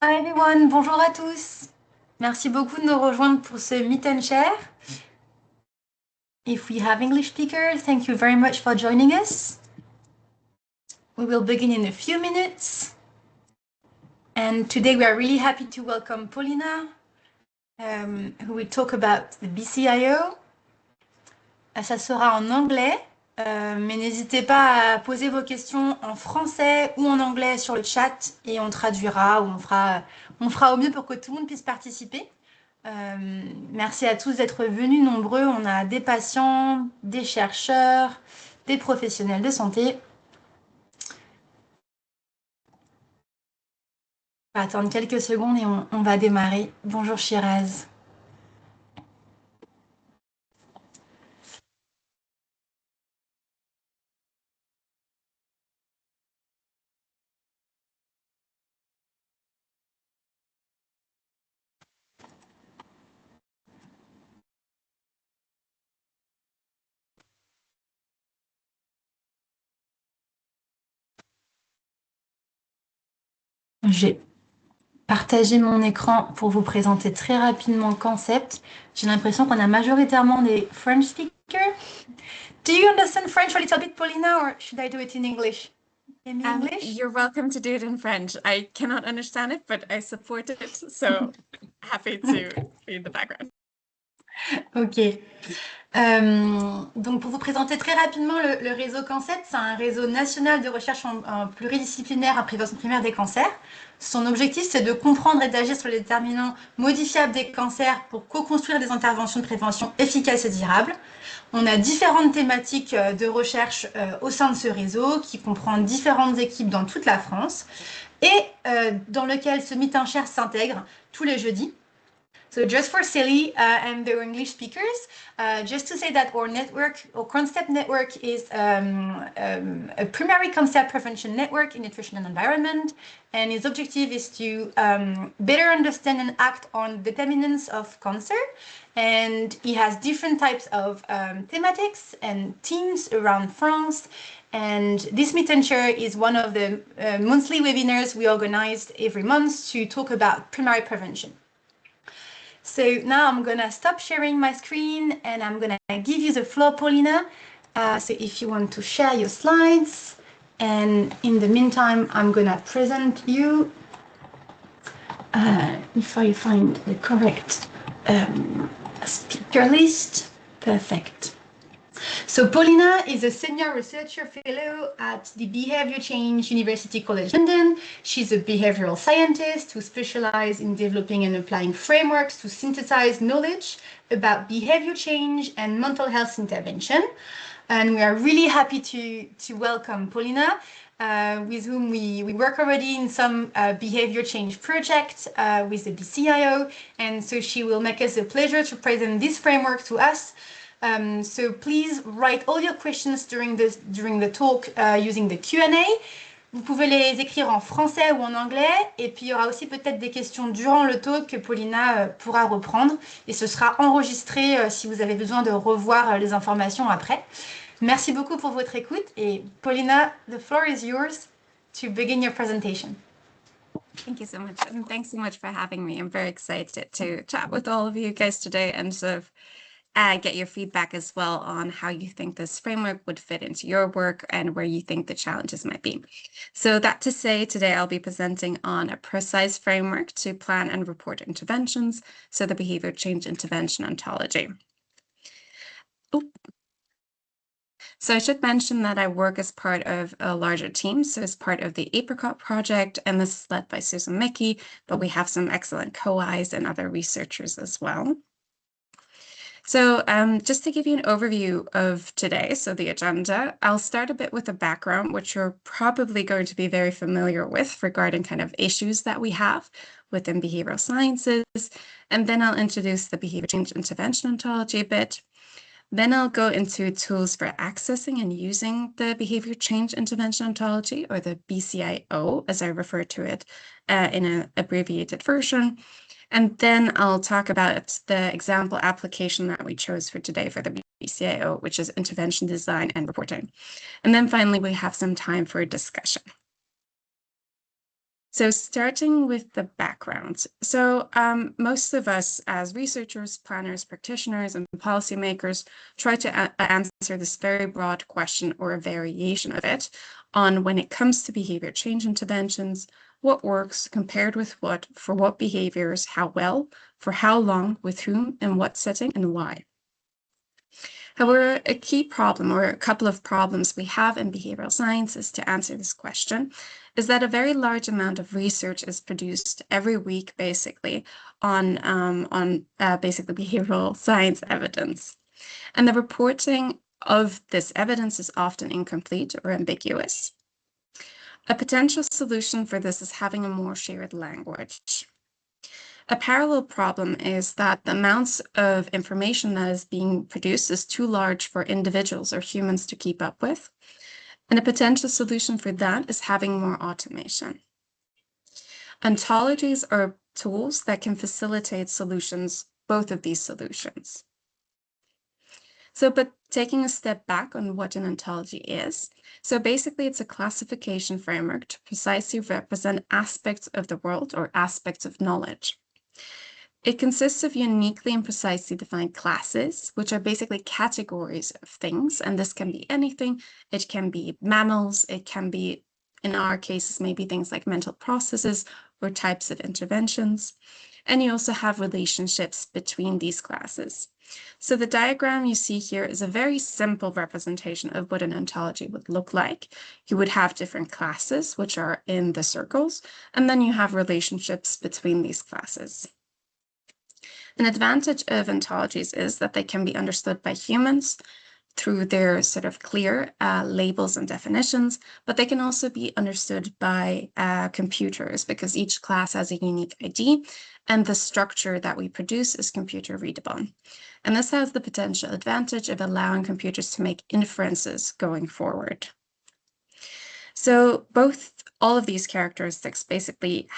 Hi everyone, bonjour à tous. Merci beaucoup de nous rejoindre pour ce Meet&Share. If we have English speakers, thank you very much for joining us. We will begin in a few minutes. And today we are really happy to welcome Paulina, who will talk about the BCIO. Ça sera en anglais, mais n'hésitez pas à poser vos questions en français ou en anglais sur le chat et on traduira ou on fera au mieux pour que tout le monde puisse participer. Merci à tous d'être venus nombreux. On a des patients, des chercheurs, des professionnels de santé. On va attendre quelques secondes et on va démarrer. Bonjour Shiraz. J'ai partagé mon écran pour vous présenter très rapidement CANCEPT. J'ai l'impression qu'on a majoritairement des French speakers. Do you understand French a little bit, Paulina, or should I do it in English? In English? You're welcome to do it in French. I cannot understand it, but I support it, so happy to read the background. Ok. Donc, pour vous présenter très rapidement le réseau CANCEPT, c'est un réseau national de recherche en pluridisciplinaire en prévention primaire des cancers. Son objectif, c'est de comprendre et d'agir sur les déterminants modifiables des cancers pour co-construire des interventions de prévention efficaces et durables. On a différentes thématiques de recherche au sein de ce réseau qui comprend différentes équipes dans toute la France et dans lequel ce Meet&Share s'intègre tous les jeudis. So just for Silly and the English speakers, just to say that our network, our concept network is a primary concept prevention network in nutrition and environment. And its objective is to better understand and act on determinants of cancer. And it has different types of thematics and teams around France. And this Meet&Share is one of the monthly webinars we organize every month to talk about primary prevention. So now I'm gonna stop sharing my screen and I'm gonna give you the floor, Paulina. So if you want to share your slides, and in the meantime, I'm gonna present you. If I find the correct speaker list, perfect. So Paulina is a senior researcher fellow at the Behaviour Change University College London. She's a behavioral scientist who specializes in developing and applying frameworks to synthesize knowledge about behavior change and mental health intervention. And we are really happy to welcome Paulina, with whom we work already in some behavior change projects with the BCIO. And so she will make us a pleasure to present this framework to us. So please write all your questions during the talk using the Q&A. Vous pouvez les écrire en français ou en anglais. Et puis, il y aura aussi peut-être des questions durant le talk que Paulina pourra reprendre. Et ce sera enregistré si vous avez besoin de revoir les informations après. Merci beaucoup pour votre écoute. Et Paulina, the floor is yours to begin your presentation. Thank you so much. And thanks so much for having me. I'm very excited to chat with all of you guys today and sort of get your feedback as well on how you think this framework would fit into your work and where you think the challenges might be. So that to say, today I'll be presenting on a precise framework to plan and report interventions, so the Behaviour Change Intervention Ontology. So I should mention that I work as part of a larger team, so as part of the Apricot project, and this is led by Susan Mickey, but we have some excellent co-Is and other researchers as well. So just to give you an overview of today, so the agenda, I'll start a bit with a background, which you're probably going to be very familiar with regarding kind of issues that we have within behavioral sciences. And then I'll introduce the Behaviour Change Intervention Ontology a bit. Then I'll go into tools for accessing and using the Behaviour Change Intervention Ontology, or the BCIO, as I refer to it in an abbreviated version. And then I'll talk about the example application that we chose for today for the BCIO, which is intervention design and reporting. And then finally, we have some time for discussion. So starting with the background. So most of us as researchers, planners, practitioners, and policymakers try to answer this very broad question or a variation of it on when it comes to behavior change interventions, what works compared with what, for what behaviors, how well, for how long, with whom, in what setting, and why. However, a key problem or a couple of problems we have in behavioral sciences to answer this question is that a very large amount of research is produced every week, basically, on basically behavioral science evidence. And the reporting of this evidence is often incomplete or ambiguous. A potential solution for this is having a more shared language. A parallel problem is that the amounts of information that is being produced is too large for individuals or humans to keep up with. And a potential solution for that is having more automation. Ontologies are tools that can facilitate solutions, both of these solutions. But taking a step back on what an ontology is. So basically, it's a classification framework to precisely represent aspects of the world or aspects of knowledge. It consists of uniquely and precisely defined classes, which are basically categories of things. And this can be anything. It can be mammals. It can be, in our cases, maybe things like mental processes or types of interventions. And you also have relationships between these classes. So the diagram you see here is a very simple representation of what an ontology would look like. You would have different classes, which are in the circles, and then you have relationships between these classes. An advantage of ontologies is that they can be understood by humans through their sort of clear labels and definitions, but they can also be understood by computers because each class has a unique ID and the structure that we produce is computer readable. And this has the potential advantage of allowing computers to make inferences going forward. So all of these characteristics basically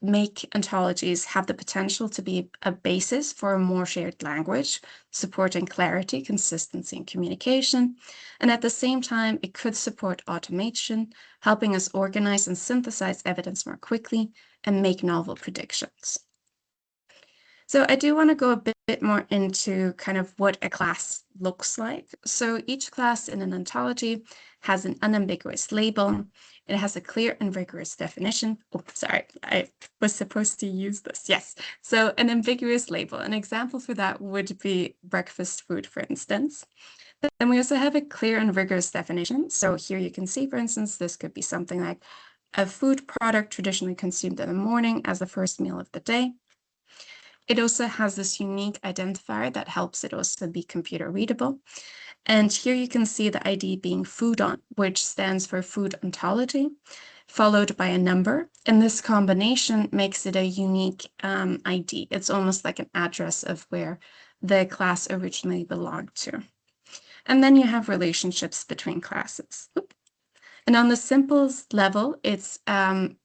make ontologies have the potential to be a basis for a more shared language, supporting clarity, consistency, and communication. And at the same time, it could support automation, helping us organize and synthesize evidence more quickly and make novel predictions. So I do want to go a bit more into kind of what a class looks like. So each class in an ontology has an unambiguous label. It has a clear and rigorous definition. Oh, sorry, I was supposed to use this. Yes. So an ambiguous label. An example for that would be breakfast food, for instance. Then we also have a clear and rigorous definition. So here you can see, for instance, this could be something like a food product traditionally consumed in the morning as the first meal of the day. It also has this unique identifier that helps it also be computer readable. And here you can see the ID being food on, which stands for food ontology, followed by a number. And this combination makes it a unique ID. It's almost like an address of where the class originally belonged to. And then you have relationships between classes. And on the simplest level, it's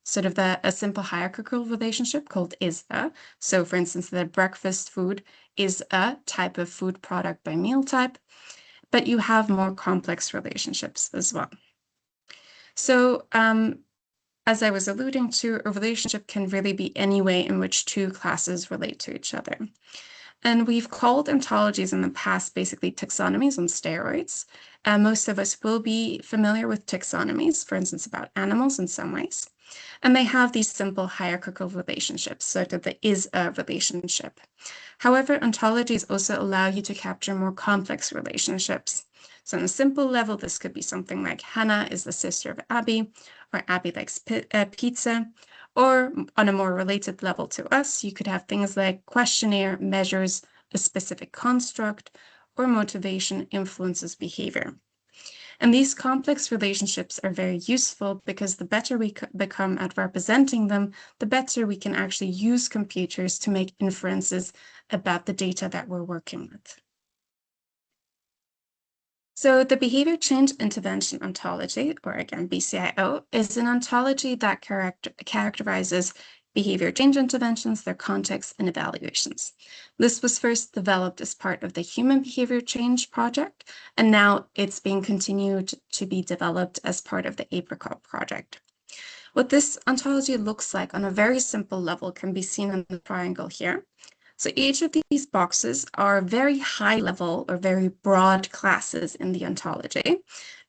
sort of a simple hierarchical relationship called is-a. So for instance, the breakfast food is a type of food product by meal type, but you have more complex relationships as well. So as I was alluding to, a relationship can really be any way in which two classes relate to each other. And we've called ontologies in the past basically taxonomies on steroids. Most of us will be familiar with taxonomies, for instance, about animals in some ways. And they have these simple hierarchical relationships, sort of the is-a relationship. However, ontologies also allow you to capture more complex relationships. So on a simple level, this could be something like Hannah is the sister of Abby, or Abby likes pizza. Or on a more related level to us, you could have things like questionnaire measures a specific construct, or motivation influences behavior. And these complex relationships are very useful because the better we become at representing them, the better we can actually use computers to make inferences about the data that we're working with. So the Behavior Change Intervention Ontology, or again, BCIO, is an ontology that characterizes behavior change interventions, their context, and evaluations. This was first developed as part of the Human Behavior Change Project, and now it's being continued to be developed as part of the Apricot project. What this ontology looks like on a very simple level can be seen in the triangle here. So each of these boxes are very high level or very broad classes in the ontology,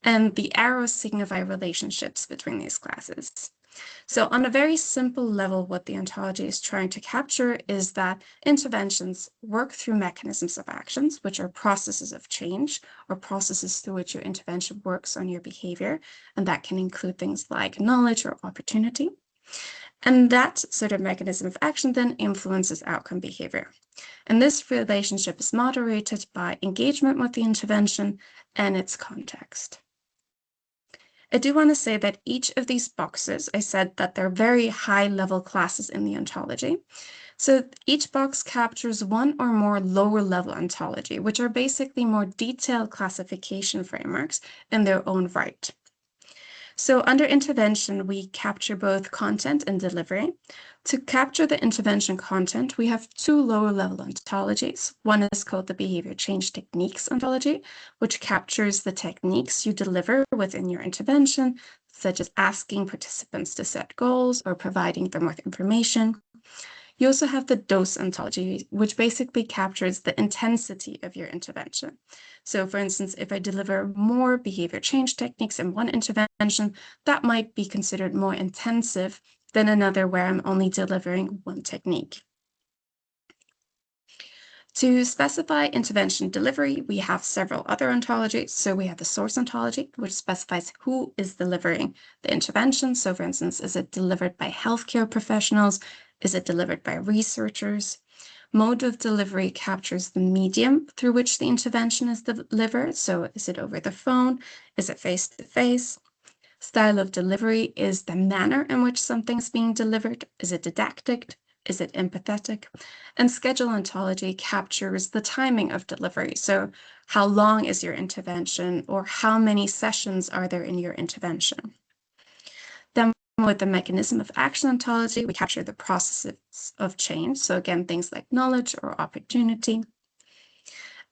and the arrows signify relationships between these classes. So on a very simple level, what the ontology is trying to capture is that interventions work through mechanisms of actions, which are processes of change or processes through which your intervention works on your behavior. And that can include things like knowledge or opportunity. And that sort of mechanism of action then influences outcome behavior. And this relationship is moderated by engagement with the intervention and its context. I do want to say that each of these boxes, I said that they're very high-level classes in the ontology. So each box captures one or more lower-level ontology, which are basically more detailed classification frameworks in their own right. So under intervention, we capture both content and delivery. To capture the intervention content, we have two lower-level ontologies. One is called the Behaviour Change Techniques ontology, which captures the techniques you deliver within your intervention, such as asking participants to set goals or providing them with information. You also have the dose ontology, which basically captures the intensity of your intervention. So for instance, if I deliver more behavior change techniques in one intervention, that might be considered more intensive than another where I'm only delivering one technique. To specify intervention delivery, we have several other ontologies. So we have the source ontology, which specifies who is delivering the intervention. So for instance, is it delivered by healthcare professionals? Is it delivered by researchers? Mode of delivery captures the medium through which the intervention is delivered. So is it over the phone? Is it face-to-face? Style of delivery is the manner in which something is being delivered. Is it didactic? Is it empathetic? And schedule ontology captures the timing of delivery. So how long is your intervention, or how many sessions are there in your intervention? Then with the mechanism of action ontology, we capture the processes of change. So again, things like knowledge or opportunity.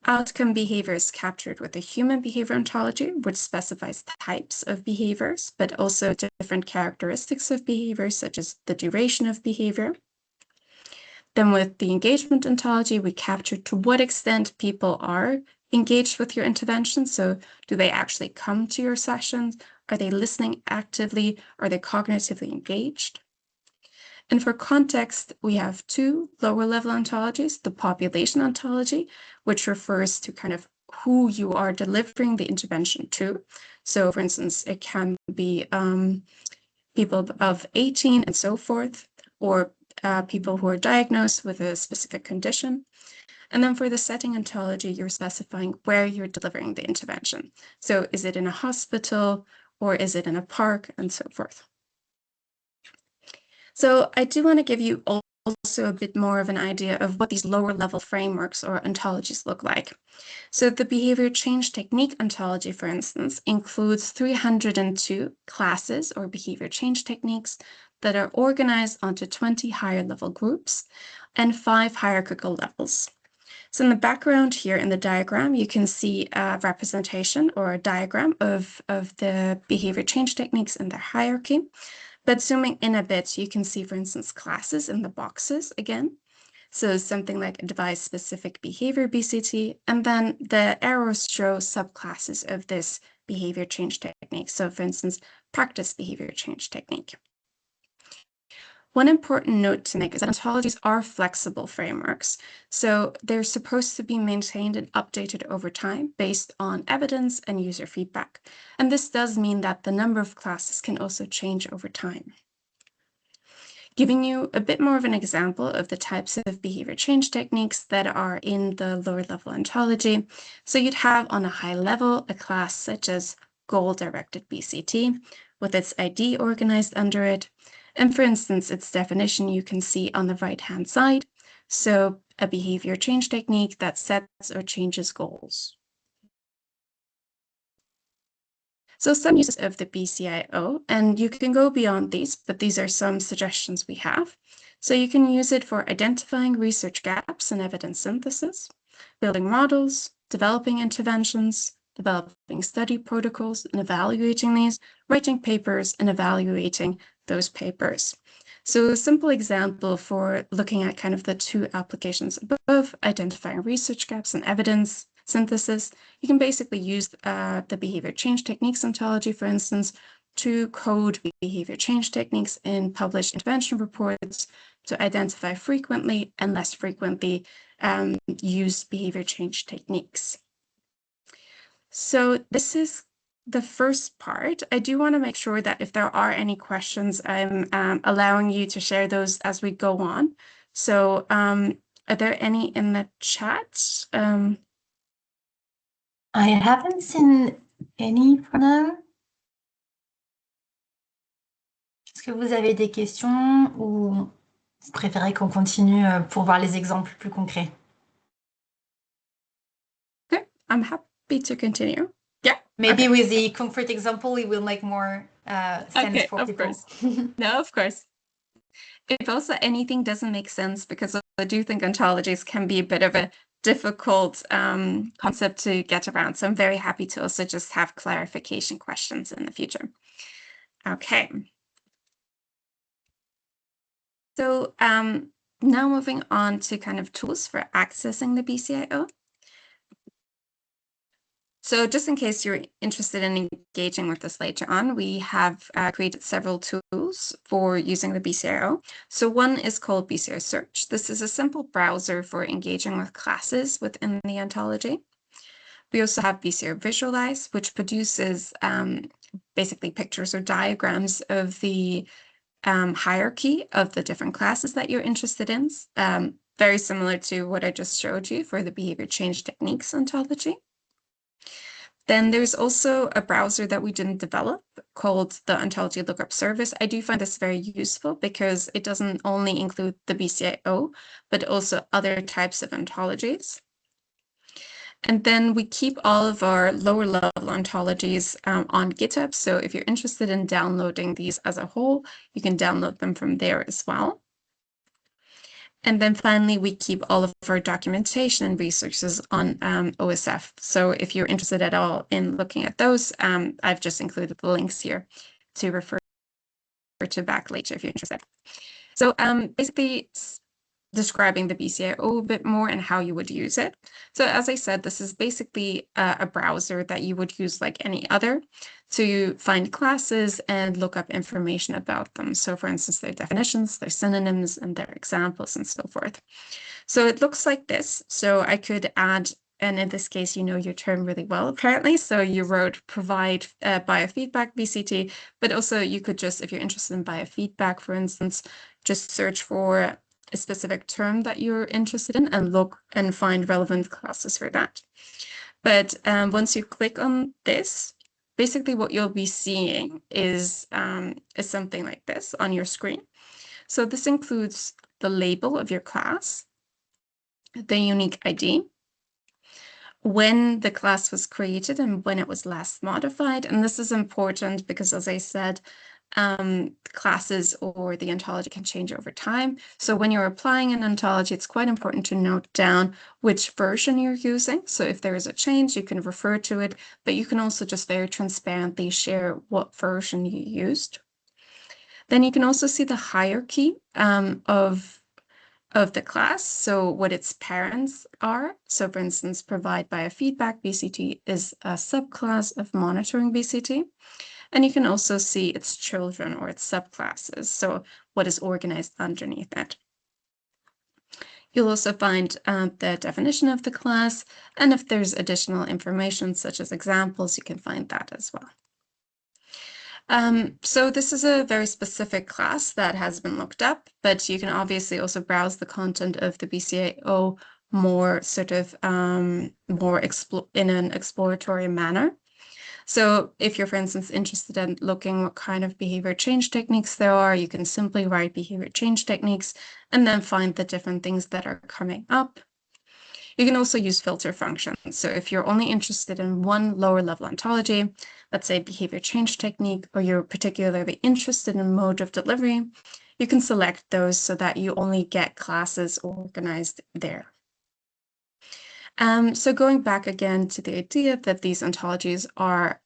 Outcome behavior is captured with the human behavior ontology, which specifies types of behaviors, but also different characteristics of behavior, such as the duration of behavior. Then with the engagement ontology, we capture to what extent people are engaged with your intervention. So do they actually come to your sessions? Are they listening actively? Are they cognitively engaged? And for context, we have two lower level ontologies, the population ontology, which refers to kind of who you are delivering the intervention to. So for instance, it can be people of 18 and so forth, or people who are diagnosed with a specific condition. And then for the setting ontology, you're specifying where you're delivering the intervention. So is it in a hospital, or is it in a park, and so forth. So I do want to give you also a bit more of an idea of what these lower level frameworks or ontologies look like. So the behavior change technique ontology, for instance, includes 302 classes or behavior change techniques that are organized onto 20 higher level groups and 5 hierarchical levels. So in the background here in the diagram, you can see a representation or a diagram of the behavior change techniques and their hierarchy. But zooming in a bit, you can see, for instance, classes in the boxes again. So something like a device-specific behavior BCT, and then the arrows show subclasses of this behavior change technique. So for instance, practice behavior change technique. One important note to make is that ontologies are flexible frameworks. So they're supposed to be maintained and updated over time based on evidence and user feedback. And this does mean that the number of classes can also change over time. Giving you a bit more of an example of the types of behavior change techniques that are in the lower level ontology. So you'd have on a high level a class such as goal-directed BCT with its ID organized under it. And for instance, its definition you can see on the right-hand side. So a behavior change technique that sets or changes goals. So some uses of the BCIO, and you can go beyond these, but these are some suggestions we have. So you can use it for identifying research gaps in evidence synthesis, building models, developing interventions, developing study protocols and evaluating these, writing papers and evaluating those papers. So a simple example for looking at kind of the two applications above, identifying research gaps and evidence synthesis, you can basically use the behavior change techniques ontology, for instance, to code behavior change techniques in published intervention reports to identify frequently and less frequently used behavior change techniques. So this is the first part. I do want to make sure that if there are any questions, I'm allowing you to share those as we go on. So are there any in the chat? I haven't seen any for now. Est-ce que vous avez des questions ou vous préférez qu'on continue pour voir les exemples plus concrets? Okay, I'm happy to continue. Yeah. Maybe with the concrete example, it will make more sense for people. Course. No, of course. If also anything doesn't make sense, because I do think ontologies can be a bit of a difficult concept to get around. So I'm very happy to also just have clarification questions in the future. Okay. So now moving on to kind of tools for accessing the BCIO. So just in case you're interested in engaging with this later on, we have created several tools for using the BCIO. So one is called BCIO Search. This is a simple browser for engaging with classes within the ontology. We also have BCIO Visualize, which produces basically pictures or diagrams of the hierarchy of the different classes that you're interested in. Very similar to what I just showed you for the behavior change techniques ontology. Then there's also a browser that we didn't develop called the Ontology Lookup Service. I do find this very useful because it doesn't only include the BCIO, but also other types of ontologies. And then we keep all of our lower level ontologies on GitHub. So if you're interested in downloading these as a whole, you can download them from there as well. And then finally, we keep all of our documentation and resources on OSF. So if you're interested at all in looking at those, I've just included the links here to refer to back later if you're interested. So basically describing the BCIO a bit more and how you would use it. So as I said, this is basically a browser that you would use like any other to find classes and look up information about them. So for instance, their definitions, their synonyms, and their examples and so forth. So it looks like this. So I could add, and in this case, you know your term really well, apparently. So you wrote provide biofeedback BCT, but also you could just, if you're interested in biofeedback, for instance, just search for a specific term that you're interested in and look and find relevant classes for that. But once you click on this, basically what you'll be seeing is something like this on your screen. So this includes the label of your class, the unique ID, when the class was created and when it was last modified. And this is important because, as I said, classes or the ontology can change over time. So when you're applying an ontology, it's quite important to note down which version you're using. So if there is a change, you can refer to it, but you can also just very transparently share what version you used. Then you can also see the hierarchy of the class, so what its parents are. So for instance, provide biofeedback BCT is a subclass of monitoring BCT. And you can also see its children or its subclasses, so what is organized underneath it. You'll also find the definition of the class, and if there's additional information such as examples, you can find that as well. So this is a very specific class that has been looked up, but you can obviously also browse the content of the BCIO more sort of more in an exploratory manner. So if you're, for instance, interested in looking what kind of behavior change techniques there are, you can simply write behavior change techniques and then find the different things that are coming up. You can also use filter functions. So if you're only interested in one lower level ontology, let's say behavior change technique, or you're particularly interested in mode of delivery, you can select those so that you only get classes organized there. So going back again to the idea that these ontologies are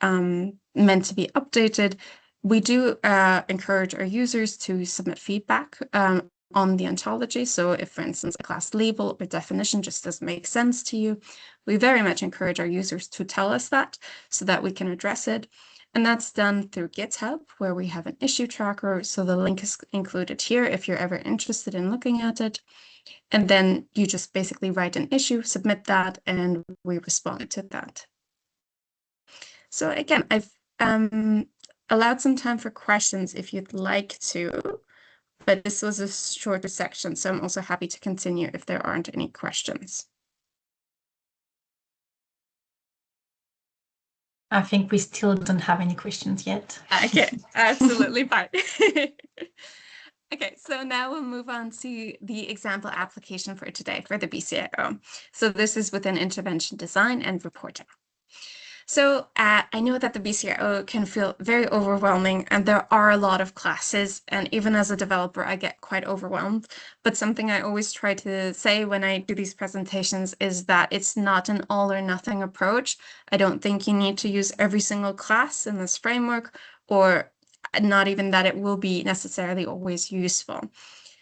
meant to be updated, We do encourage our users to submit feedback on the ontology. So if, for instance, a class label or definition just doesn't make sense to you, we very much encourage our users to tell us that so that we can address it. And that's done through GitHub, where we have an issue tracker. So the link is included here if you're ever interested in looking at it. And then you just basically write an issue, submit that, and we respond to that. So again, I've allowed some time for questions if you'd like to, but this was a shorter section, so I'm also happy to continue if there aren't any questions. I think we still don't have any questions yet. Okay, absolutely fine. Okay, so now we'll move on to the example application for today for the BCIO. So this is within intervention design and reporting. So I know that the BCIO can feel very overwhelming, and there are a lot of classes, and even as a developer, I get quite overwhelmed. But something I always try to say when I do these presentations is that it's not an all or nothing approach. I don't think you need to use every single class in this framework, or not even that it will be necessarily always useful.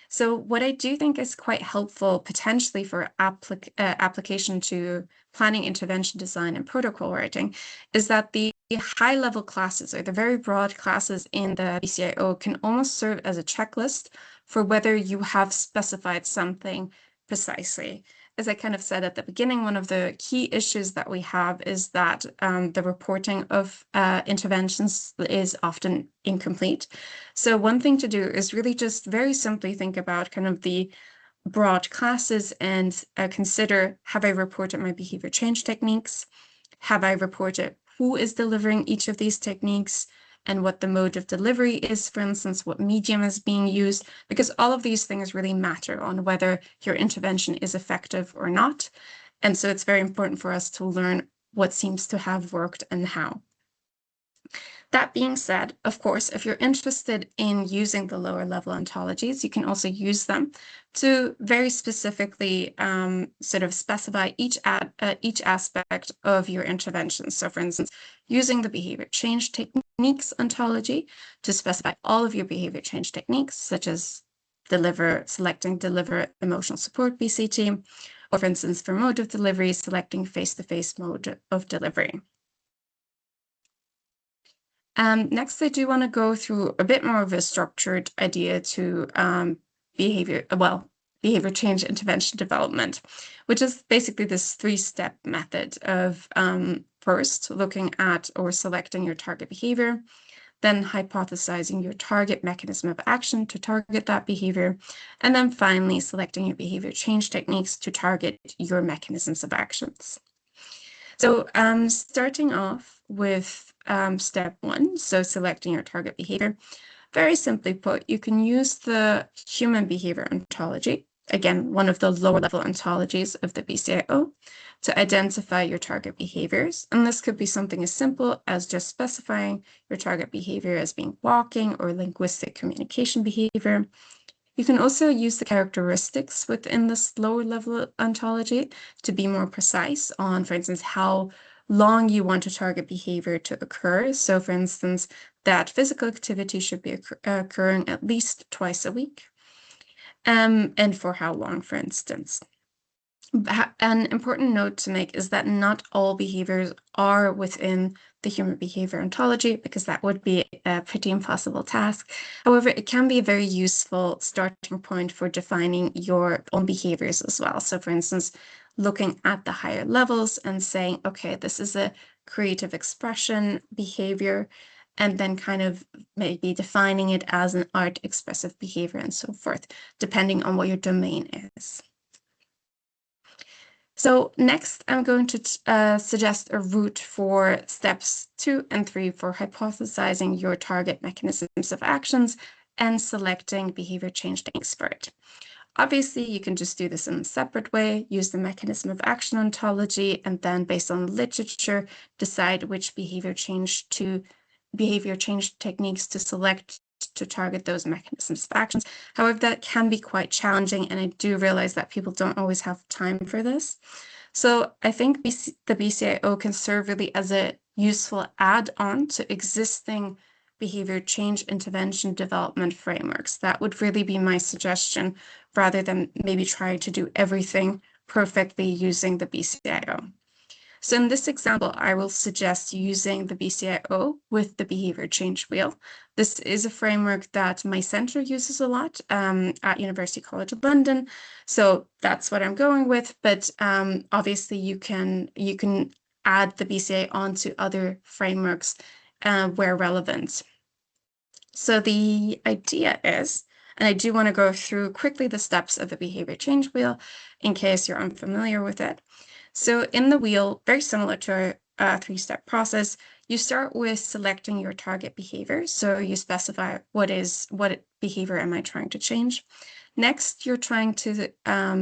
So what I do think is quite helpful potentially for application to planning, intervention design, and protocol writing is that the high-level classes or the very broad classes in the BCIO can almost serve as a checklist for whether you have specified something precisely. As I kind of said at the beginning, one of the key issues that we have is that the reporting of interventions is often incomplete. So one thing to do is really just very simply think about kind of the broad classes and consider, have I reported my behavior change techniques? Have I reported who is delivering each of these techniques and what the mode of delivery is, for instance, what medium is being used, because all of these things really matter on whether your intervention is effective or not. And so it's very important for us to learn what seems to have worked and how. That being said, of course, if you're interested in using the lower level ontologies, you can also use them to very specifically sort of specify each aspect of your intervention. So for instance, using the behavior change techniques ontology to specify all of your behavior change techniques, such as selecting deliver emotional support BCT, or for instance, for mode of delivery, selecting face-to-face mode of delivery. Next, I do want to go through a bit more of a structured idea to behavior change intervention development, which is basically this three-step method of first looking at or selecting your target behavior, then hypothesizing your target mechanism of action to target that behavior, and then finally selecting your behavior change techniques to target your mechanisms of actions. So starting off with step one, so selecting your target behavior. Very simply put, you can use the human behavior ontology, again, one of the lower level ontologies of the BCIO, to identify your target behaviors. And this could be something as simple as just specifying your target behavior as being walking or linguistic communication behavior. You can also use the characteristics within this lower level ontology to be more precise on, for instance, how long you want a target behavior to occur. So for instance, that physical activity should be occurring at least twice a week. And for how long, for instance. An important note to make is that not all behaviors are within the human behavior ontology, because that would be a pretty impossible task. However, it can be a very useful starting point for defining your own behaviors as well. So for instance, looking at the higher levels and saying, okay, this is a creative expression behavior, and then kind of maybe defining it as an art expressive behavior and so forth, depending on what your domain is. So next, I'm going to suggest a route for steps 2 and 3 for hypothesizing your target mechanisms of actions and selecting behavior change techniques for it. Obviously, you can just do this in a separate way, use the mechanism of action ontology, and then based on literature, decide which behavior change techniques to select to target those mechanisms of actions. However, that can be quite challenging, and I do realize that people don't always have time for this. So I think the BCIO can serve really as a useful add-on to existing behavior change intervention development frameworks. That would really be my suggestion, rather than maybe trying to do everything perfectly using the BCIO. So in this example, I will suggest using the BCIO with the Behaviour Change Wheel. This is a framework that my center uses a lot at University College London. So that's what I'm going with. But obviously, you can add the BCIO onto other frameworks where relevant. So the idea is, and I do want to go through quickly the steps of the Behaviour Change Wheel in case you're unfamiliar with it. So in the wheel, very similar to a three-step process, you start with selecting your target behavior. So you specify what behavior am I trying to change. Next, you're trying to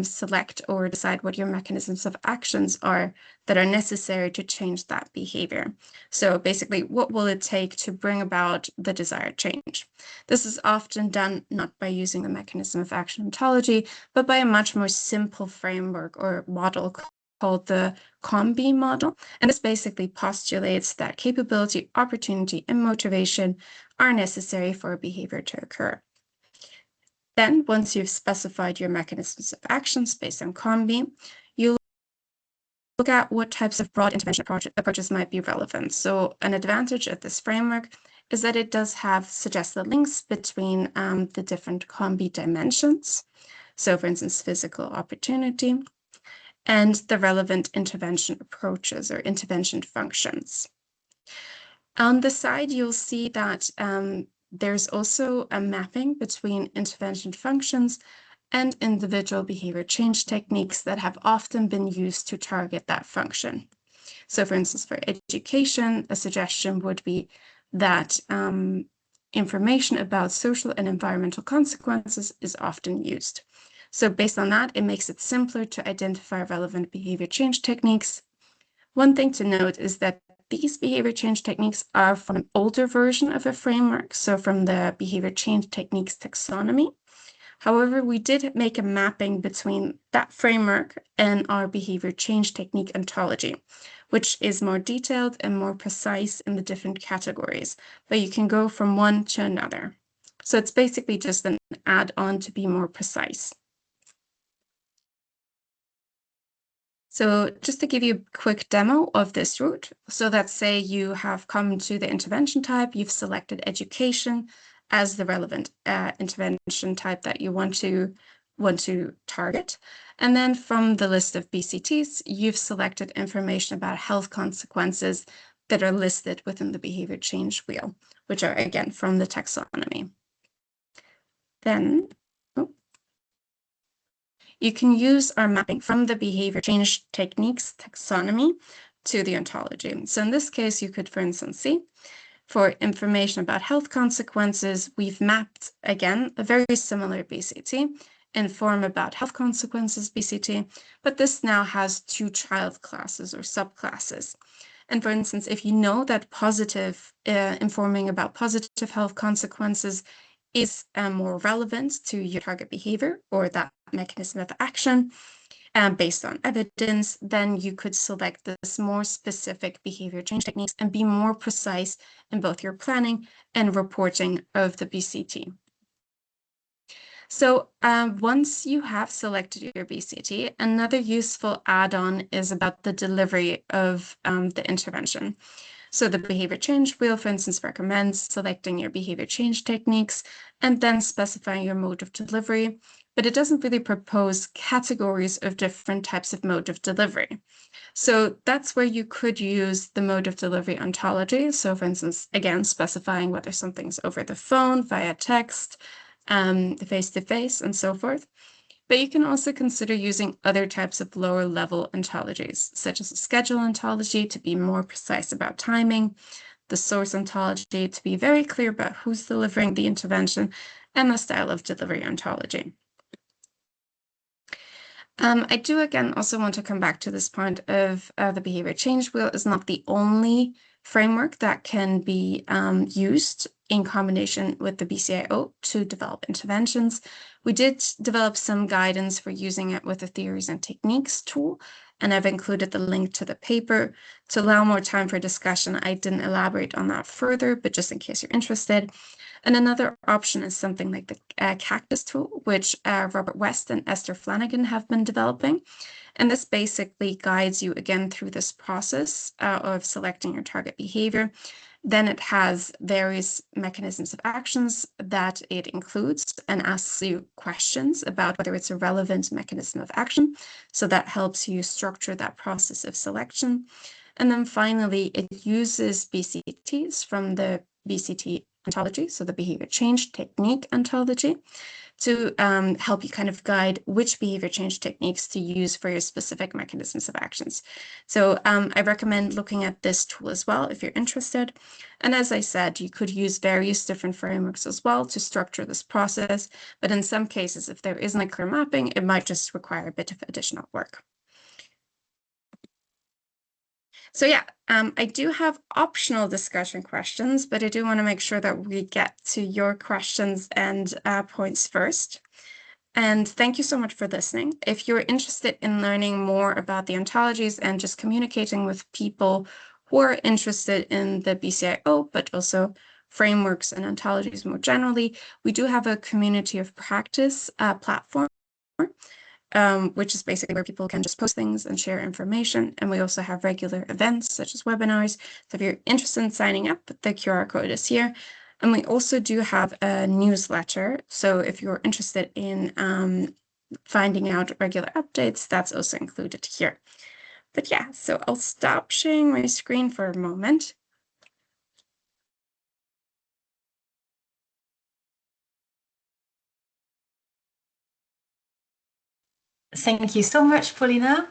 select or decide what your mechanisms of actions are that are necessary to change that behavior. So basically, what will it take to bring about the desired change? This is often done not by using the mechanism of action ontology, but by a much more simple framework or model called the COMBI model. And this basically postulates that capability, opportunity, and motivation are necessary for a behavior to occur. Then, once you've specified your mechanisms of actions based on COMBI, you look at what types of broad intervention approaches might be relevant. So an advantage of this framework is that it does have suggested links between the different COMBI dimensions. So for instance, physical opportunity, and the relevant intervention approaches or intervention functions. On the side, you'll see that there's also a mapping between intervention functions and individual behavior change techniques that have often been used to target that function. So for instance, for education, a suggestion would be that information about social and environmental consequences is often used. So based on that, it makes it simpler to identify relevant behavior change techniques. One thing to note is that these behavior change techniques are from an older version of a framework, so from the behavior change techniques taxonomy. However, we did make a mapping between that framework and our behavior change technique ontology, which is more detailed and more precise in the different categories, but you can go from one to another. So it's basically just an add-on to be more precise. So just to give you a quick demo of this route, so let's say you have come to the intervention type, you've selected education as the relevant intervention type that you want to target. And then from the list of BCTs, you've selected information about health consequences that are listed within the Behavior Change Wheel, which are again from the taxonomy. Then you can use our mapping from the behavior change techniques taxonomy to the ontology. So in this case, you could, for instance, see for information about health consequences, we've mapped, again, a very similar BCT, inform about health consequences BCT, but this now has two child classes or subclasses. And for instance, if you know that informing about positive health consequences is more relevant to your target behavior or that mechanism of action based on evidence, then you could select this more specific behavior change techniques and be more precise in both your planning and reporting of the BCT. So once you have selected your BCT, another useful add-on is about the delivery of the intervention. So the Behavior Change Wheel, for instance, recommends selecting your behavior change techniques and then specifying your mode of delivery, but it doesn't really propose categories of different types of mode of delivery. So that's where you could use the mode of delivery ontology. So for instance, again, specifying whether something's over the phone, via text, face-to-face, and so forth. But you can also consider using other types of lower level ontologies, such as a schedule ontology to be more precise about timing, the source ontology to be very clear about who's delivering the intervention, and the style of delivery ontology. I do, again, also want to come back to this point of the Behavior Change Wheel is not the only framework that can be used in combination with the BCIO to develop interventions. We did develop some guidance for using it with the Theories and Techniques tool, and I've included the link to the paper to allow more time for discussion. I didn't elaborate on that further, but just in case you're interested. And another option is something like the Cactus tool, which Robert West and Esther Flanagan have been developing. And this basically guides you again through this process of selecting your target behavior. Then it has various mechanisms of actions that it includes and asks you questions about whether it's a relevant mechanism of action. So that helps you structure that process of selection. And then finally, it uses BCTs from the BCT ontology, so the Behavior Change Technique ontology, to help you kind of guide which behavior change techniques to use for your specific mechanisms of actions. So I recommend looking at this tool as well if you're interested. And as I said, you could use various different frameworks as well to structure this process. But in some cases, if there isn't a clear mapping, it might just require a bit of additional work. So yeah, I do have optional discussion questions, but I do want to make sure that we get to your questions and points first. And thank you so much for listening. If you're interested in learning more about the ontologies and just communicating with people who are interested in the BCIO, but also frameworks and ontologies more generally, we do have a community of practice platform. Which is basically where people can just post things and share information. And we also have regular events such as webinars. So if you're interested in signing up, the QR code is here. And we also do have a newsletter. So if you're interested in finding out regular updates, that's also included here. But yeah, so I'll stop sharing my screen for a moment. Thank you so much, Paulina.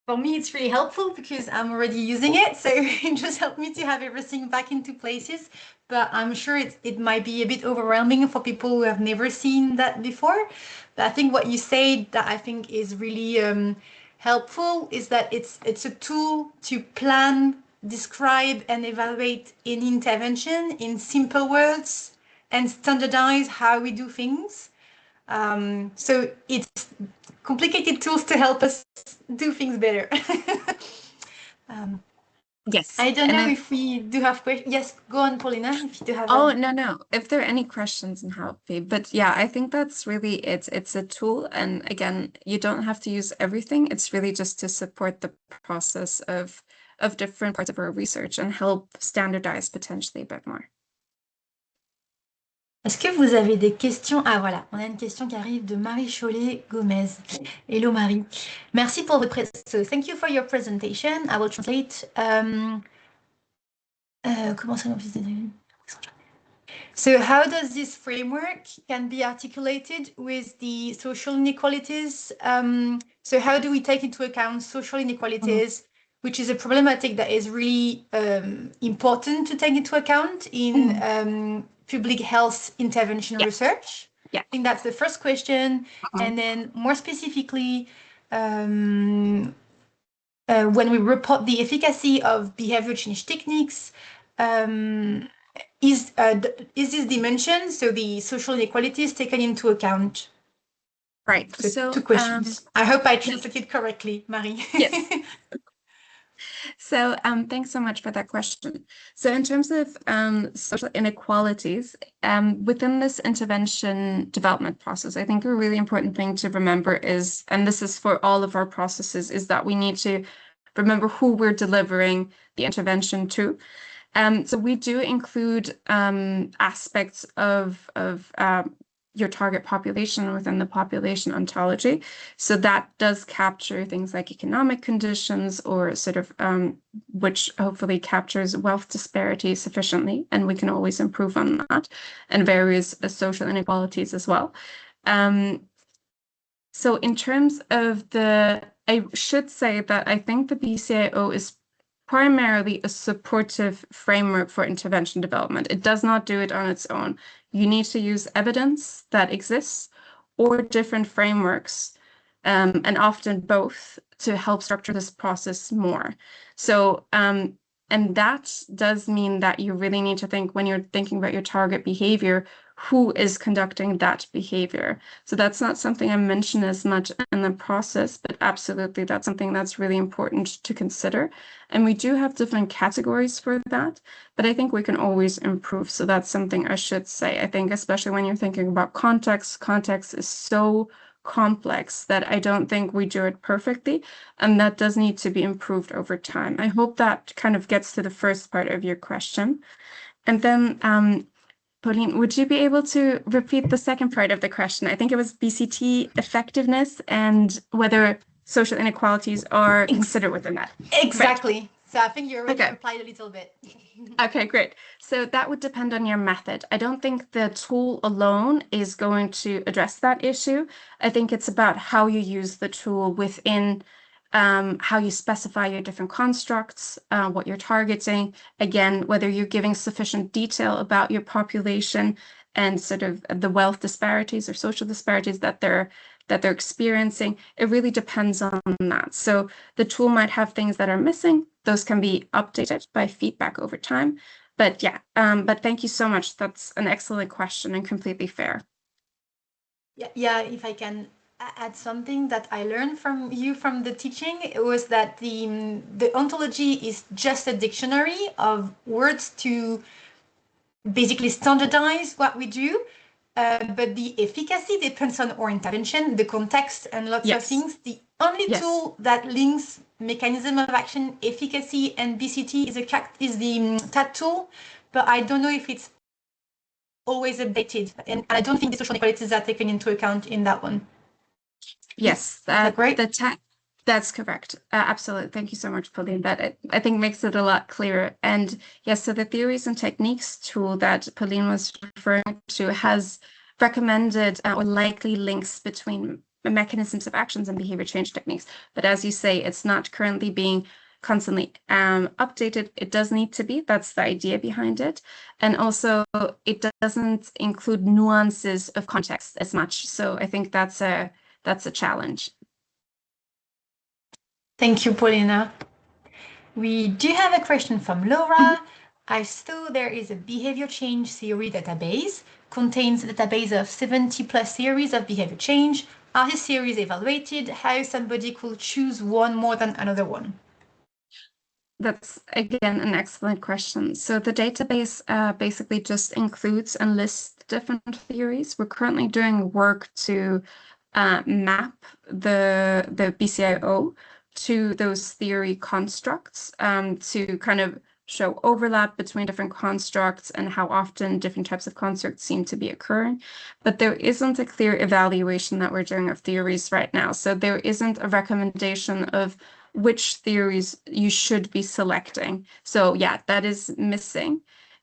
For me, it's really helpful because I'm already using it. So it just helped me to have everything back into places. But I'm sure it might be a bit overwhelming for people who have never seen that before. But I think what you said that I think is really helpful is that it's a tool to plan, describe, and evaluate an intervention in simple words and standardize how we do things. So it's complicated tools to help us do things better. Yes. I don't know if we do have questions. Yes, go on, Paulina, if you do have. Oh, no. If there are any questions, I'm happy. But yeah, I think that's really it's a tool. And again, you don't have to use everything. It's really just to support the process of different parts of our research and help standardize potentially a bit more. Est-ce que vous avez des questions? Ah voilà, on a une question qui arrive de Marie Chollet-Gomez. Hello Marie. Merci pour votre présentation. So thank you for your presentation. I will translate. Comment ça So how does this framework can be articulated with the social inequalities? So how do we take into account social inequalities, which is a problematic that is really important to take into account in public health intervention research? Yeah. I think that's the first question. And then more specifically, when we report the efficacy of behavior change techniques, is this dimension, so the social inequalities, taken into account? Right. So 2 questions. I hope I translated correctly, Marie. Yes. So thanks so much for that question. So in terms of social inequalities, within this intervention development process, I think a really important thing to remember is, and this is for all of our processes, is that we need to remember who we're delivering the intervention to. So we do include aspects of your target population within the population ontology. So that does capture things like economic conditions or sort of which hopefully captures wealth disparity sufficiently, and we can always improve on that, and various social inequalities as well. So in terms of I should say that I think the BCIO is primarily a supportive framework for intervention development. It does not do it on its own. You need to use evidence that exists or different frameworks, and often both, to help structure this process more. So, and And that does mean that you really need to think, when you're thinking about your target behavior, who is conducting that behavior. So that's not something I mention as much in the process, but absolutely that's something that's really important to consider. And we do have different categories for that, but I think we can always improve. So that's something I should say. I think especially when you're thinking about context is so complex that I don't think we do it perfectly, and that does need to be improved over time. I hope that kind of gets to the first part of your question. And then, Pauline, would you be able to repeat the second part of the question? I think it was BCT effectiveness and whether social inequalities are considered within that. Exactly. Right. So I think you already Okay. replied a little bit. Okay, great. So that would depend on your method. I don't think the tool alone is going to address that issue. I think it's about how you use the tool within how you specify your different constructs, what you're targeting. Again, whether you're giving sufficient detail about your population and sort of the wealth disparities or social disparities that they're experiencing. It really depends on that. So the tool might have things that are missing. Those can be updated by feedback over time. But yeah, but thank you so much. That's an excellent question and completely fair. Yeah, if I can add something that I learned from the teaching, it was that the ontology is just a dictionary of words to basically standardize what we do. But the efficacy depends on our intervention, the context, and lots of things. The only tool that links mechanism of action, efficacy, and BCT is the TAT tool, but I don't know if it's always updated, and I don't think the social inequalities are taken into account in that one. Yes, is that right? That's correct. Absolutely. Thank you so much, Pauline. That I think makes it a lot clearer. And yes, so the theories and techniques tool that Pauline was referring to has recommended or likely links between mechanisms of actions and behavior change techniques. But as you say, it's not currently being constantly updated. It does need to be. That's the idea behind it. And also, it doesn't include nuances of context as much. So I think that's a challenge. Thank you, Paulina. We do have a question from Laura. I saw there is a behavior change theory database, contains a database of 70 plus theories of behavior change. Are these theories evaluated? How somebody could choose one more than another one? That's, again, an excellent question. So the database basically just includes and lists different theories. We're currently doing work to map the BCIO to those theory constructs to kind of show overlap between different constructs and how often different types of constructs seem to be occurring. But there isn't a clear evaluation that we're doing of theories right now. So there isn't a recommendation of which theories you should be selecting. So yeah, that is missing.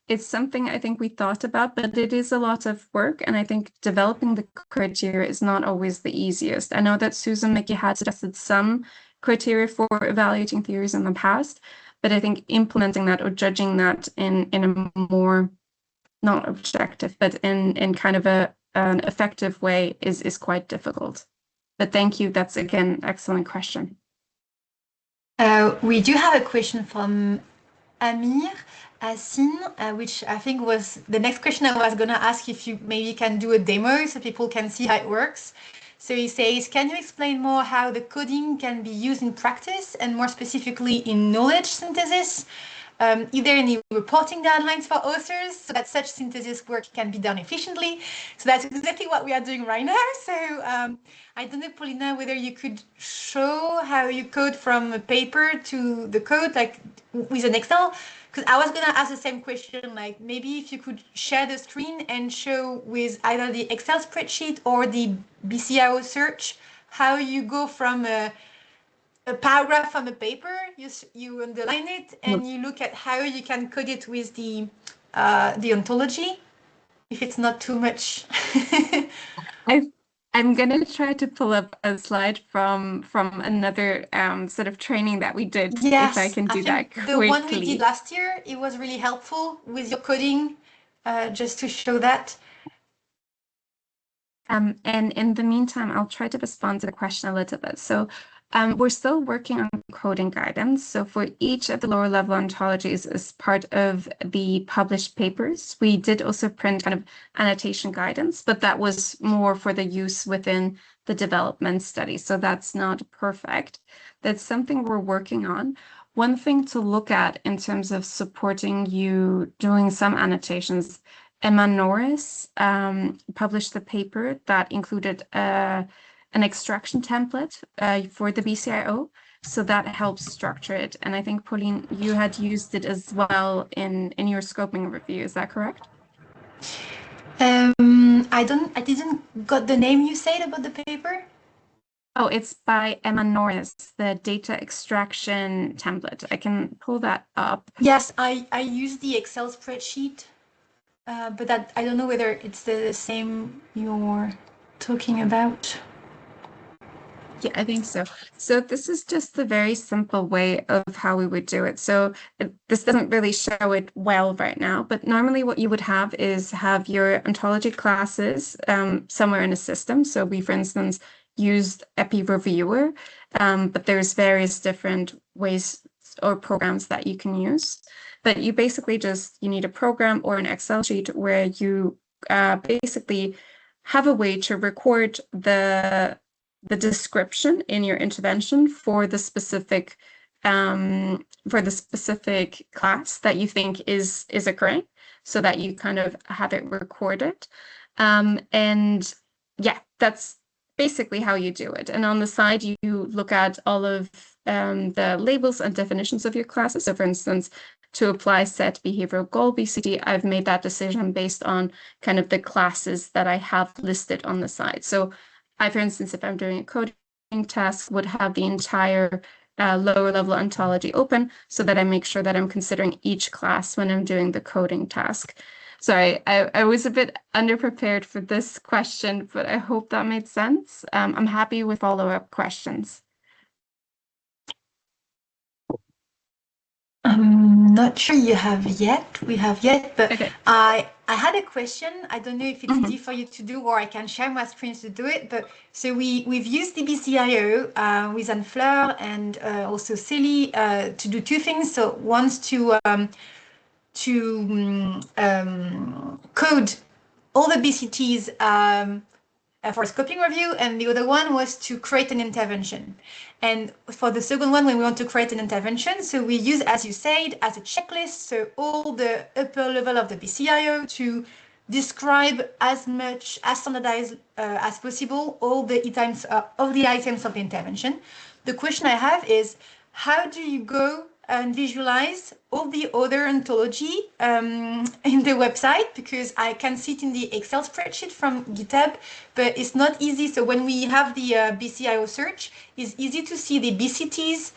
It's something I think we thought about, but it is a lot of work. And I think developing the criteria is not always the easiest. I know that Susan Mickey had suggested some criteria for evaluating theories in the past, but I think implementing that or judging that in a more, not objective, but in kind of an effective way is quite difficult. But thank you. That's, again, excellent question. We do have a question from Amir Asin, which I think was the next question I was going to ask, if you maybe can do a demo so people can see how it works. So he says, can you explain more how the coding can be used in practice and more specifically in knowledge synthesis? Are there any reporting guidelines for authors so that such synthesis work can be done efficiently? So that's exactly what we are doing right now. So I don't know, Paulina, whether you could show how you code from a paper to the code, like with an Excel, because I was going to ask the same question, like maybe if you could share the screen and show with either the Excel spreadsheet or the BCIO search, how you go from a paragraph from a paper, you underline it, and you look at how you can code it with the ontology, if it's not too much. I'm going to try to pull up a slide from another sort of training that we did, yes, if I can do that quickly. The one we did last year, it was really helpful with your coding, just to show that. And in the meantime, I'll try to respond to the question a little bit. So We're still working on coding guidance. So for each of the lower level ontologies as part of the published papers, we did also print kind of annotation guidance, but that was more for the use within the development study. So that's not perfect. That's something we're working on. One thing to look at in terms of supporting you doing some annotations, Emma Norris published the paper that included an extraction template for the BCIO. So that helps structure it. And I think, Pauline, you had used it as well in your scoping review. Is that correct? I didn't got the name you said about the paper. Oh, it's by Emma Norris, the data extraction template. I can pull that up. Yes, I use the Excel spreadsheet, but that I don't know whether it's the same you're talking about. Yeah, I think so. So this is just the very simple way of how we would do it. So this doesn't really show it well right now, but normally what you would have is have your ontology classes somewhere in a system. So we, for instance, used Epi Reviewer, but there's various different ways or programs that you can use. But you basically you need a program or an Excel sheet where you basically have a way to record the description in your intervention for the specific class that you think is occurring, so that you kind of have it recorded. And yeah, that's basically how you do it. And on the side, you look at all of the labels and definitions of your classes. So for instance, to apply set behavioral goal BCD, I've made that decision based on kind of the classes that I have listed on the side. So I, for instance, if I'm doing a coding task, would have the entire lower level ontology open so that I make sure that I'm considering each class when I'm doing the coding task. Sorry, I was a bit underprepared for this question, but I hope that made sense. I'm happy with follow-up questions. I'm not sure we have yet, but Okay. I had a question. I don't know if it's easy for you to do, or I can share my screen to do it. But so we've used the BCIO with Anne-Fleur and also Célie to do two things. So one's to code all the BCTs for a scoping review, and the other one was to create an intervention. And for the second one, when we want to create an intervention, so we use, as you said, as a checklist, so all the upper level of the BCIO to describe as much as standardized as possible all the items of the intervention. The question I have is, how do you go and visualize all the other ontology in the website? Because I can see it in the Excel spreadsheet from GitHub, but it's not easy. So when we have the BCIO search, it's easy to see the BCTs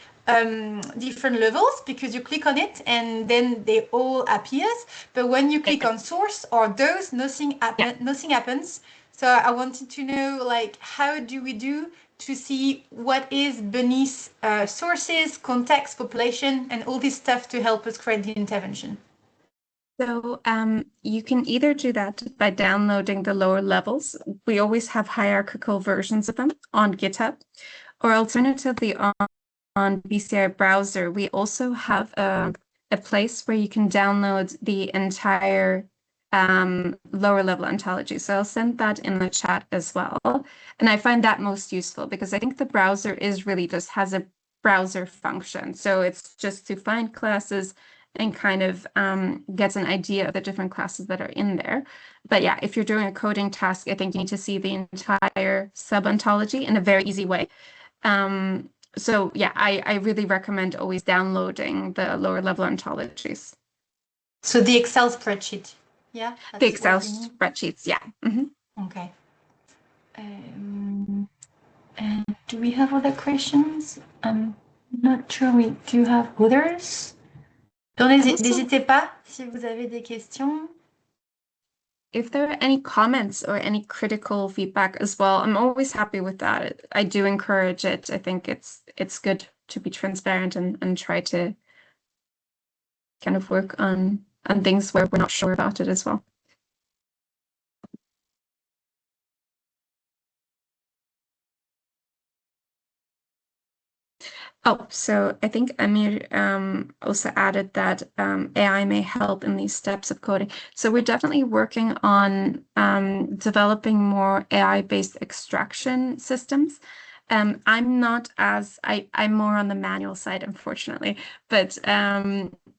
different levels because you click on it and then they all appears. But when you click on source or those, nothing happens. So I wanted to know, like, how do we do to see what is beneath sources, context, population, and all this stuff to help us create the intervention? So you can either do that by downloading the lower levels. We always have hierarchical versions of them on GitHub, or alternatively on BCI browser, we also have a place where you can download the entire lower level ontology. So I'll send that in the chat as well. And I find that most useful because I think the browser is really just has a browser function. So it's just to find classes and kind of get an idea of the different classes that are in there. But yeah, if you're doing a coding task, I think you need to see the entire sub-ontology in a very easy way. So yeah, I really recommend always downloading the lower level ontologies. So the Excel spreadsheet, yeah? The Excel spreadsheets, yeah. Okay. And do we have other questions? I'm not sure we do have others. N'hésitez pas si vous avez des questions. If there are any comments or any critical feedback as well, I'm always happy with that. I do encourage it. I think it's good to be transparent and try to kind of work on things where we're not sure about it as well. Oh, so I think Amir also added that AI may help in these steps of coding. So we're definitely working on developing more AI-based extraction systems. I'm more on the manual side, unfortunately. But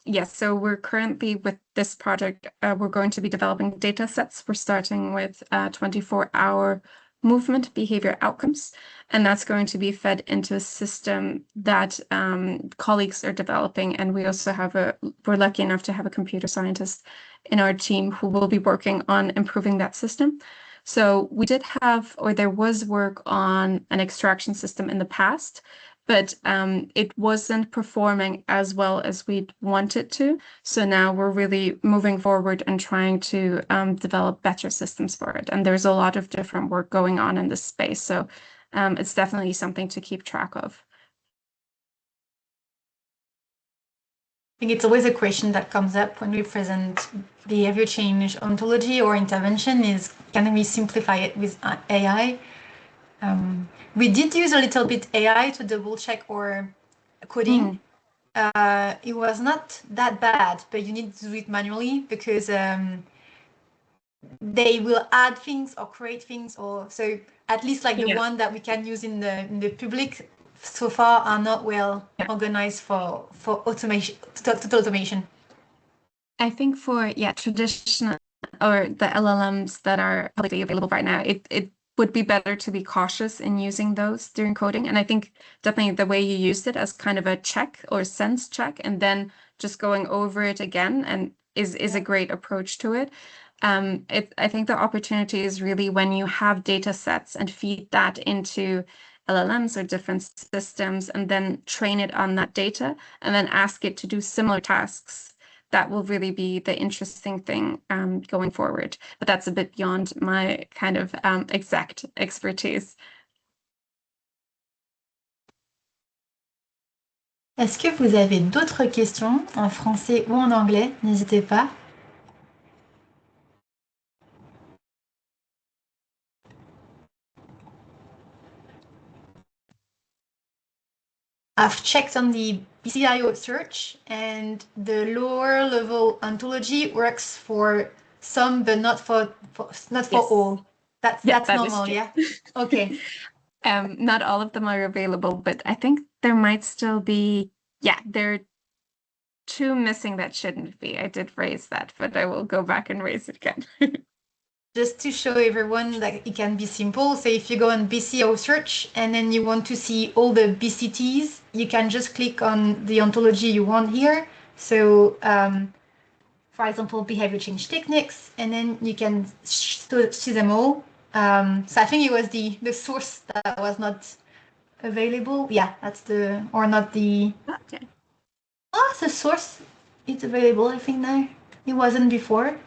yes, so we're currently with this project, we're going to be developing data sets. We're starting with 24-hour movement behavior outcomes. And that's going to be fed into a system that colleagues are developing. And we also we're lucky enough to have a computer scientist in our team who will be working on improving that system. So there was work on an extraction system in the past, but it wasn't performing as well as we'd want it to. So now we're really moving forward and trying to develop better systems for it. And there's a lot of different work going on in this space. So it's definitely something to keep track of. I think it's always a question that comes up when we present behavior change ontology or intervention is, can we simplify it with AI? We did use a little bit AI to double check our coding. It was not that bad, but you need to do it manually because they will add things or create things, or so at least like the one that we can use in the public so far are not well organized for automation, total automation. I think for traditional or the LLMs that are publicly available right now, it would be better to be cautious in using those during coding. And I think definitely the way you used it as kind of a check or sense check, and then just going over it again and is a great approach to it. I think the opportunity is really when you have data sets and feed that into LLMs or different systems and then train it on that data and then ask it to do similar tasks. That will really be the interesting thing going forward. But that's a bit beyond my kind of exact expertise. Est-ce que vous avez d'autres questions en français ou en anglais? N'hésitez pas. I've checked on the BCIO search, and the lower level ontology works for some, but not for all. That's normal, yeah? Okay. Not all of them are available, but I think there might still be, there are 2 missing that shouldn't be. I did raise that, but I will go back and raise it again. Just to show everyone that it can be simple. So if you go on BCIO search and then you want to see all the BCTs, you can just click on the ontology you want here. So for example, behavior change techniques, and then you can see them all. So I think it was the source that was not available. Yeah, that's not the. Okay. Oh, the source is available, I think now. It wasn't before.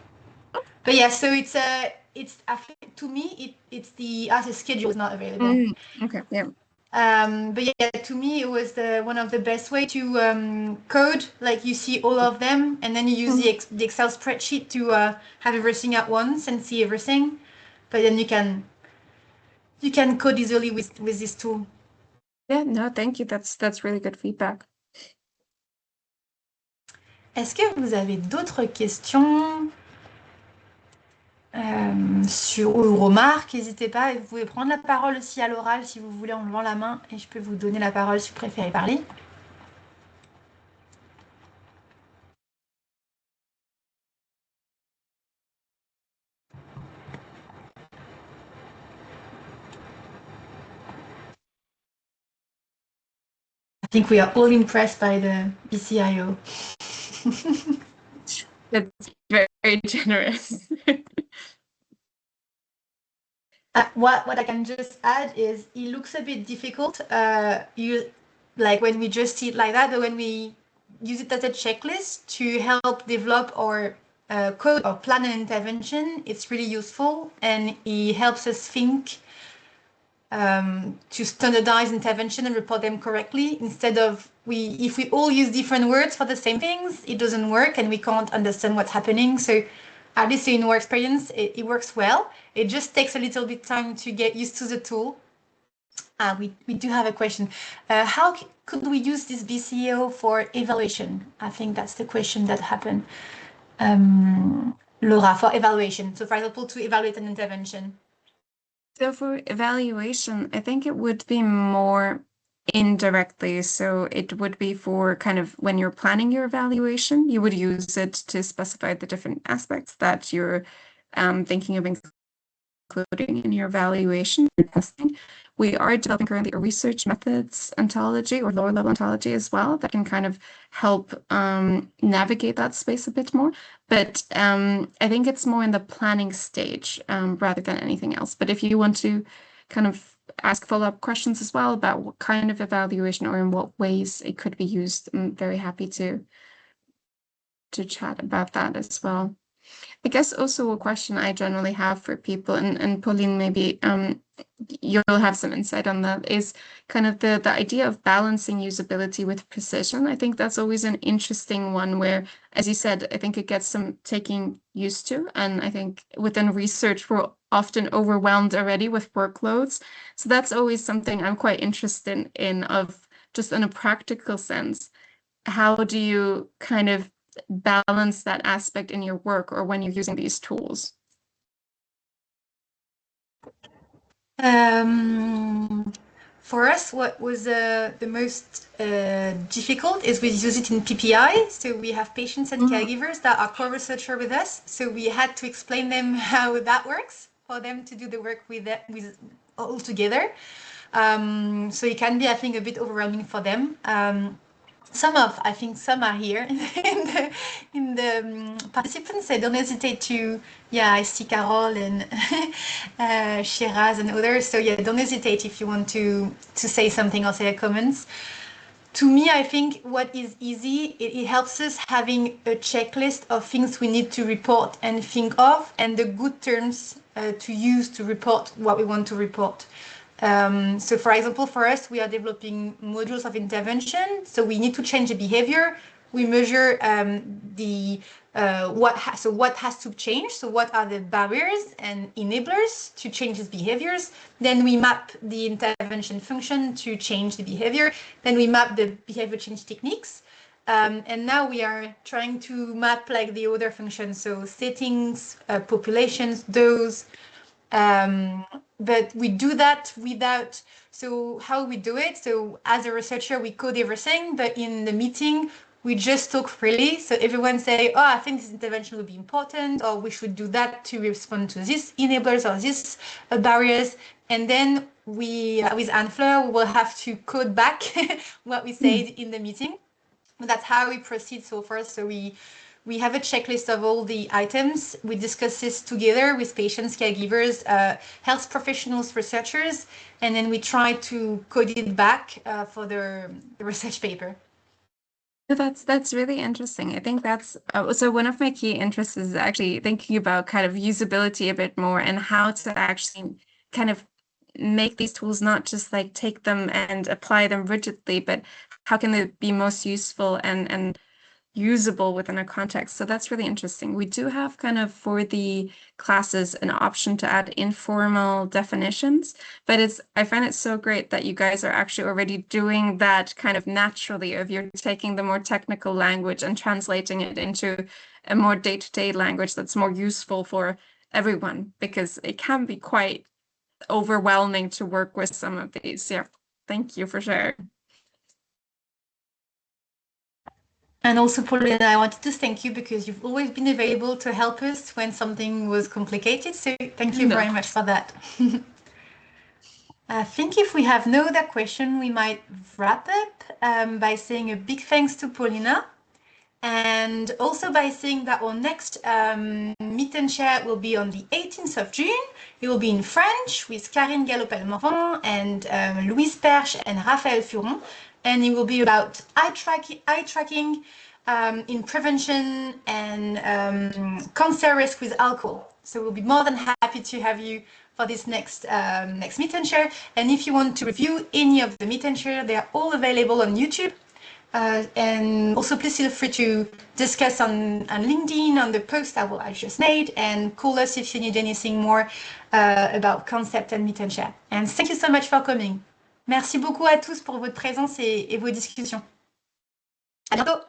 But yeah, so it's I think to me it's the schedule is not available. Okay, yeah. But yeah, to me it was one of the best way to code. Like you see all of them, and then you use the Excel spreadsheet to have everything at once and see everything. But then you can code easily with this tool. Yeah, no, thank you. That's really good feedback. Est-ce que vous avez d'autres questions ou remarques? N'hésitez pas. Vous pouvez prendre la parole aussi à l'oral si vous voulez en levant la main, et je peux vous donner la parole si vous préférez parler. I think we are all impressed by the BCIO. That's very generous. What I can just add is it looks a bit difficult. Like when we just see it like that, but when we use it as a checklist to help develop our code or plan an intervention, it's really useful, and it helps us think to standardize intervention and report them correctly, instead of if we all use different words for the same things, it doesn't work and we can't understand what's happening. So at least in our experience, it works well. It just takes a little bit time to get used to the tool. We do have a question. How could we use this BCIO for evaluation? I think that's the question that happened. Laura, for evaluation. So for example, to evaluate an intervention. So for evaluation, I think it would be more indirectly. So it would be for kind of when you're planning your evaluation, you would use it to specify the different aspects that you're thinking of including in your evaluation and testing. We are developing currently a research methods ontology or lower level ontology as well that can kind of help navigate that space a bit more. But I think it's more in the planning stage rather than anything else. But if you want to kind of ask follow-up questions as well about what kind of evaluation or in what ways it could be used, I'm very happy to chat about that as well. I guess also a question I generally have for people, and Pauline, maybe you'll have some insight on that, is kind of the idea of balancing usability with precision. I think that's always an interesting one where, as you said, I think it gets some taking used to. And I think within research, we're often overwhelmed already with workloads. So that's always something I'm quite interested in, of just in a practical sense. How do you kind of balance that aspect in your work or when you're using these tools? For us, what was the most difficult is we use it in PPI. So we have patients and caregivers that are co-researcher with us. So we had to explain them how that works for them to do the work with all together. So it can be, I think, a bit overwhelming for them. I think some are here in the participants. So don't hesitate to, I see Carol and Shiraz and others. So don't hesitate if you want to say something or say a comments. To me, I think what is easy, it helps us having a checklist of things we need to report and think of, and the good terms to use to report what we want to report. So for example, for us, we are developing modules of intervention. So we need to change the behavior. We measure what has to change. So what are the barriers and enablers to change these behaviors? Then we map the intervention function to change the behavior. Then we map the behavior change techniques. And now we are trying to map like the other functions. So settings, populations, dose. But we do that without, so how we do it? So as a researcher, we code everything, but in the meeting, we just talk freely. So everyone say, oh, I think this intervention will be important, or we should do that to respond to these enablers or these barriers. And then we, with Anne-Fleur, we will have to code back what we said in the meeting. That's how we proceed so far. So we have a checklist of all the items. We discuss this together with patients, caregivers, health professionals, researchers, and then we try to code it back for the research paper. That's really interesting. I think that's so one of my key interests is actually thinking about kind of usability a bit more and how to actually kind of make these tools not just like take them and apply them rigidly, but how can they be most useful and usable within a context. So that's really interesting. We do have kind of for the classes an option to add informal definitions, but I find it so great that you guys are actually already doing that kind of naturally, of you're taking the more technical language and translating it into a more day-to-day language that's more useful for everyone, because it can be quite overwhelming to work with some of these. Yeah, thank you for sharing. And also, Paulina, I wanted to thank you because you've always been available to help us when something was complicated. So thank you very much for that. I think if we have no other question, we might wrap up by saying a big thanks to Paulina. And also by saying that our next Meet&Share will be on the 18th of June. It will be in French with Karine Galopel-Morvan and Louise Perche and Raphaël Furon. And it will be about eye tracking in prevention and cancer risk with alcohol. So we'll be more than happy to have you for this next Meet&Share. And if you want to review any of the Meet&Share, they are all available on YouTube. And also please feel free to discuss on LinkedIn on the post I just made, and call us if you need anything more about CANCEPT and Meet&Share. And thank you so much for coming. Merci beaucoup à tous pour votre présence et vos discussions. À bientôt.